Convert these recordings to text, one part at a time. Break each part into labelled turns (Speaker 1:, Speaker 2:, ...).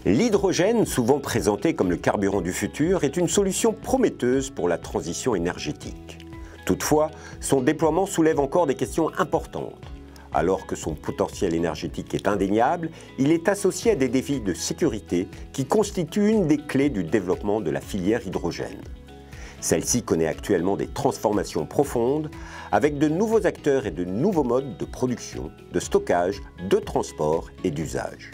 Speaker 1: L'hydrogène, souvent présenté comme le carburant du futur, est une solution prometteuse pour la transition énergétique. Toutefois, son déploiement soulève encore des questions importantes. Alors que son potentiel énergétique est indéniable, il est associé à des défis de sécurité qui constituent une des clés du développement de la filière hydrogène. Celle-ci connaît actuellement des transformations profondes, avec de nouveaux acteurs et de nouveaux modes de production, de stockage, de transport et d'usage.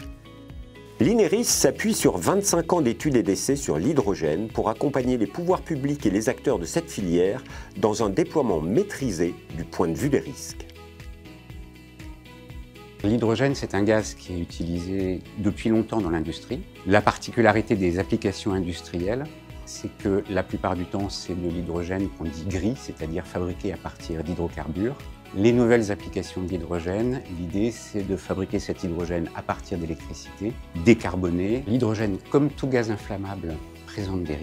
Speaker 1: L'INERIS s'appuie sur 25 ans d'études et d'essais sur l'hydrogène pour accompagner les pouvoirs publics et les acteurs de cette filière dans un déploiement maîtrisé du point de vue des risques.
Speaker 2: L'hydrogène, c'est un gaz qui est utilisé depuis longtemps dans l'industrie. La particularité des applications industrielles, c'est que la plupart du temps, c'est de l'hydrogène qu'on dit gris, c'est-à-dire fabriqué à partir d'hydrocarbures. Les nouvelles applications de l'hydrogène, l'idée, c'est de fabriquer cet hydrogène à partir d'électricité, décarbonée. L'hydrogène, comme tout gaz inflammable, présente des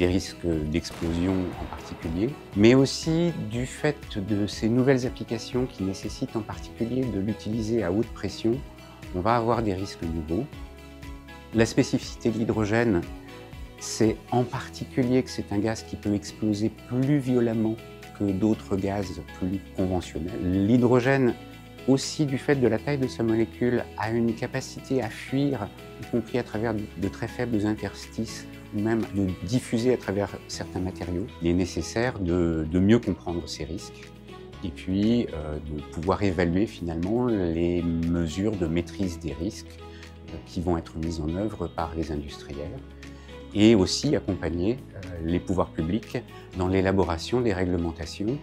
Speaker 2: risques d'explosion en particulier, mais aussi du fait de ces nouvelles applications qui nécessitent en particulier de l'utiliser à haute pression, on va avoir des risques nouveaux. La spécificité de l'hydrogène, c'est en particulier que c'est un gaz qui peut exploser plus violemment que d'autres gaz plus conventionnels. L'hydrogène, aussi du fait de la taille de sa molécule, a une capacité à fuir, y compris à travers de très faibles interstices, ou même de diffuser à travers certains matériaux. Il est nécessaire de mieux comprendre ces risques et puis de pouvoir évaluer finalement les mesures de maîtrise des risques qui vont être mises en œuvre par les industriels et aussi accompagner les pouvoirs publics dans l'élaboration des réglementations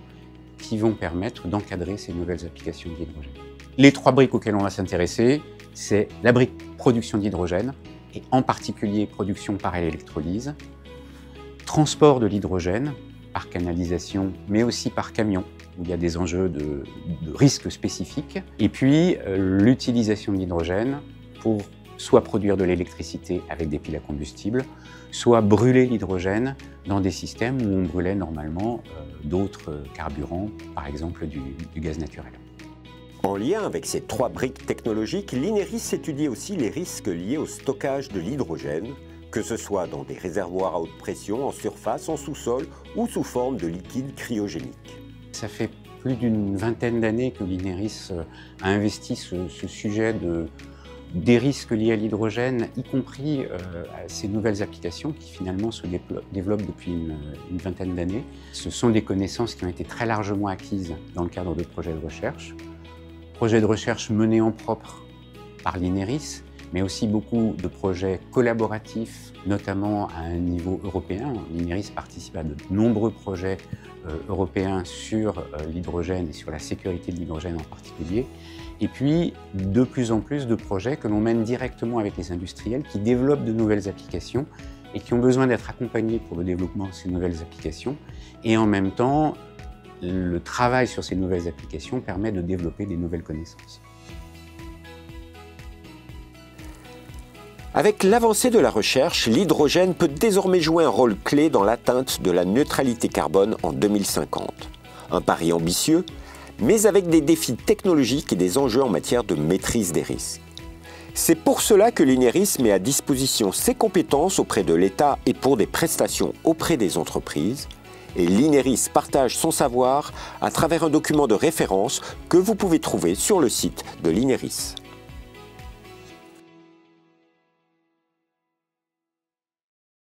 Speaker 2: qui vont permettre d'encadrer ces nouvelles applications de l'hydrogène. Les 3 briques auxquelles on va s'intéresser, c'est la brique production d'hydrogène, et en particulier production par électrolyse, transport de l'hydrogène par canalisation, mais aussi par camion, où il y a des enjeux de risques spécifiques, et puis l'utilisation de l'hydrogène pour soit produire de l'électricité avec des piles à combustible, soit brûler l'hydrogène dans des systèmes où on brûlait normalement d'autres carburants, par exemple du gaz naturel.
Speaker 1: En lien avec ces 3 briques technologiques, l'INERIS étudie aussi les risques liés au stockage de l'hydrogène, que ce soit dans des réservoirs à haute pression, en surface, en sous-sol ou sous forme de liquide cryogénique.
Speaker 2: Ça fait plus d'une vingtaine d'années que l'INERIS a investi ce sujet des risques liés à l'hydrogène, y compris à ces nouvelles applications qui finalement se développent depuis une vingtaine d'années. Ce sont des connaissances qui ont été très largement acquises dans le cadre de projets de recherche. Projets de recherche menés en propre par l'INERIS, mais aussi beaucoup de projets collaboratifs, notamment à un niveau européen. L'INERIS participe à de nombreux projets européens sur l'hydrogène et sur la sécurité de l'hydrogène en particulier. Et puis, de plus en plus de projets que l'on mène directement avec les industriels qui développent de nouvelles applications et qui ont besoin d'être accompagnés pour le développement de ces nouvelles applications. Et en même temps, le travail sur ces nouvelles applications permet de développer des nouvelles connaissances.
Speaker 1: Avec l'avancée de la recherche, l'hydrogène peut désormais jouer un rôle clé dans l'atteinte de la neutralité carbone en 2050. Un pari ambitieux, mais avec des défis technologiques et des enjeux en matière de maîtrise des risques. C'est pour cela que l'INERIS met à disposition ses compétences auprès de l'État et pour des prestations auprès des entreprises. Et l'INERIS partage son savoir à travers un document de référence que vous pouvez trouver sur le site de l'INERIS.